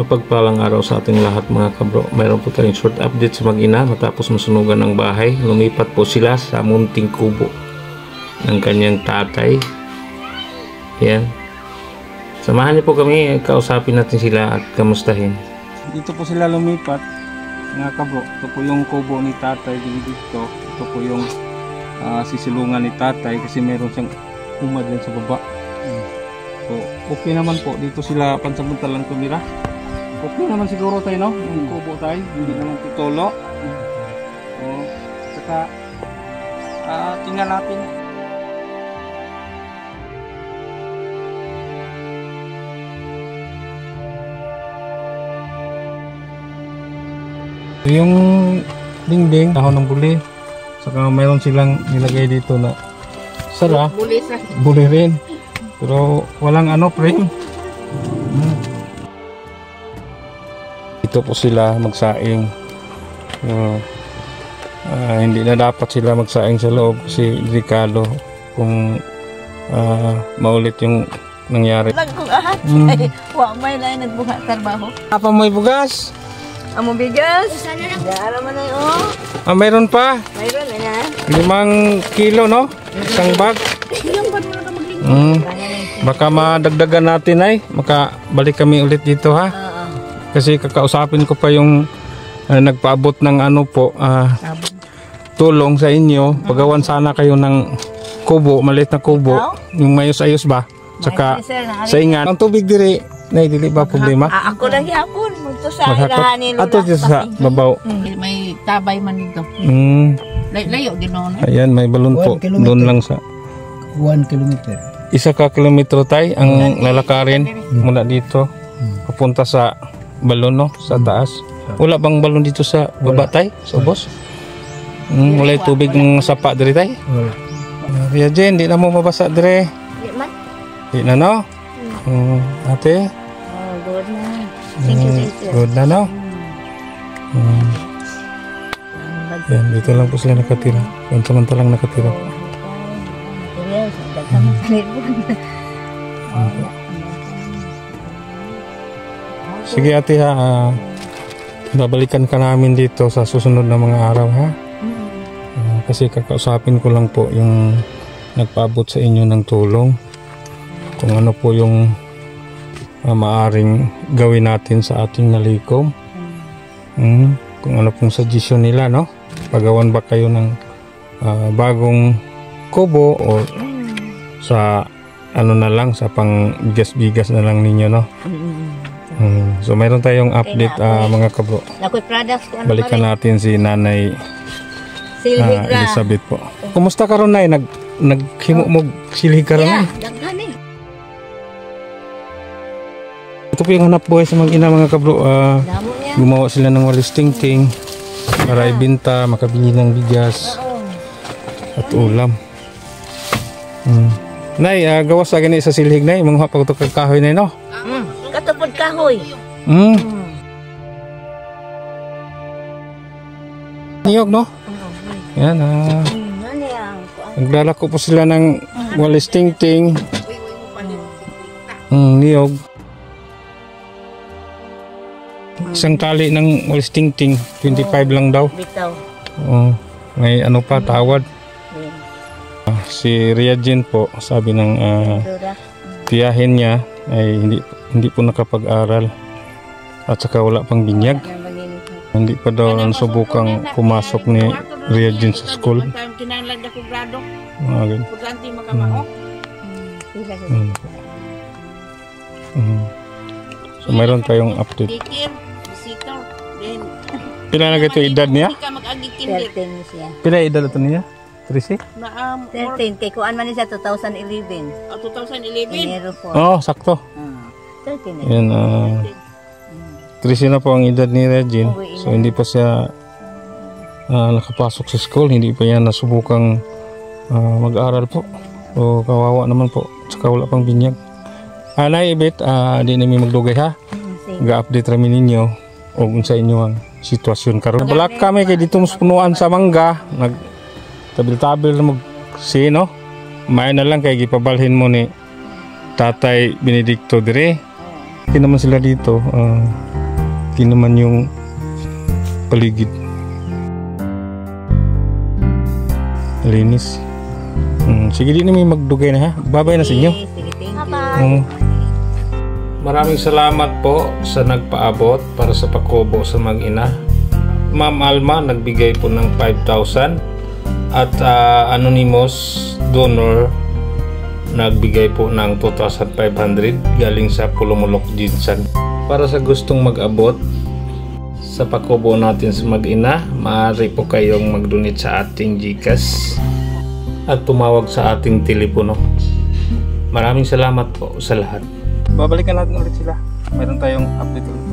Mapagpalang araw sa ating lahat mga kabro. Mayroon po tayong short update sa mag-ina matapos masunugan ng bahay. Lumipat po sila sa munting kubo ng kanyang tatay. Yan. Samahan niyo po kami, kausapin natin sila at kamustahin. Dito po sila lumipat mga kabro. Ito po yung kubo ni tatay dito. Ito po yung sisilungan ni tatay kasi meron siyang umad din sa baba. So okay naman po, dito sila pansamantalang tumira. Okay naman siguro tayo, no? Yung kubo tayo, hindi naman titulo. So, saka tingnan natin. Yung dingding, dahon ng buli. Saka mayroon silang nilagay dito na sara. Buli rin. Pero walang frame. Dito po sila magsaing. Hindi na dapat sila magsaing sa loob kasi delikado kung maulit yung nangyari. Wa may lain nagbuhat trabaho. Apa may bugas? Amo bigas? Dara man ay mayroon pa? Mayroon na. 5 kilo, no? Isang bag. Baka madagdagan natin ay makabalik kami ulit dito ha. Kasi kakausapin ko pa yung nagpaabot ng tulong sa inyo. Pagawan sana kayo ng kubo, maliit na kubo, yung mayos-ayos ba? Tsaka sa ingan. Ang tubig diri, dili ba problema? Ako lagi hapon, magtusa ilahan ato dito sa babaw. May tabay man dito. Layo din no. Ayan, may balon po. Doon lang sa 1 kilometer. 1 kilometro tay ang lalakarin mula dito papunta sa balon, no? Sa taas. Wala bang balon dito sa baba tay? Sa ubos? Wala tubig ng sapa diri tay? Wala. Kaya Jen, di na mo mabasa diri. Di man. Di na, no? Ate? Good na. Thank you. Good na, no? Yan, dito lang po sila nakatira. Samantalang nakatira. Sige ate ha, babalikan ka namin dito sa susunod na mga araw ha. Kasi kakausapin ko lang po yung nagpaabot sa inyo ng tulong. Kung ano po yung maaring gawin natin sa ating nalikom. Kung ano pong suggestion nila, no? Pagawan ba kayo ng bagong kubo o sa na lang, sa pang bigas-bigas na lang ninyo, no? So mayroon tayong update mga kabro. Balikan natin si Nanay Elizabeth po. Kumusta ka ron, Nay? Naghimo mo silhi ka ron? Ito po yung hanap buhay sa mag-ina mga kabro. Gumawa sila ng walis tingting para ibenta, makabili ng bigas at ulam. Nay, gawas sa gani sa silhig, Nay. Mga pagtukag kahoy, Nay, no? Katupod kahoy. Niyog, no? Yan, naglalako po sila ng walis tingting. Niyog. Isang tali ng walis tingting, 25 lang daw. May pa, tawad. Si Riajen po, sabi ng tiyahin niya ay hindi po nakapag-aral at saka wala pang binyag. Hindi pa daw subukang pumasok ni Riajen sa school. So mayroon tayong update. Pila na ito edad niya? 13 siya. Pila edad ito niya? 13? 13. Kay kuan man siya 2011. 2011? Oh, sakto. 13 yan. 13 na po ang edad ni Regine. So hindi pa siya nakapasok sa school. Hindi pa yan nasubukang mag-aral po. So kawawa naman po. Tsaka wala pang binyag. Nay, Ibit, di namin magdugay ha. Ga-update rami ninyo o sa inyo ang sitwasyon karon. Balak kami kay dito punuan sa mangga. Tabil-tabil na no? May na lang kay gipabalhin mo ni Tatay Benedicto dire. Hindi naman sila dito. Tingnan naman yung paligid. Linis. Sige, di na may magdugay na ha. Babay na sa inyo. Sige, thank you. Maraming salamat po sa nagpaabot para sa pakubo sa mag-ina. Ma'am Alma nagbigay po ng 5,000 at anonymous donor nagbigay po ng 2,500 galing sa Pulumulok Jinsan. Para sa gustong mag-abot sa pakubo natin sa mag-ina, maaari po kayong mag-donate sa ating GCash at tumawag sa ating telepono. Maraming salamat po sa lahat. Babalikan natin ulit sila. Mayroon tayong update ulit.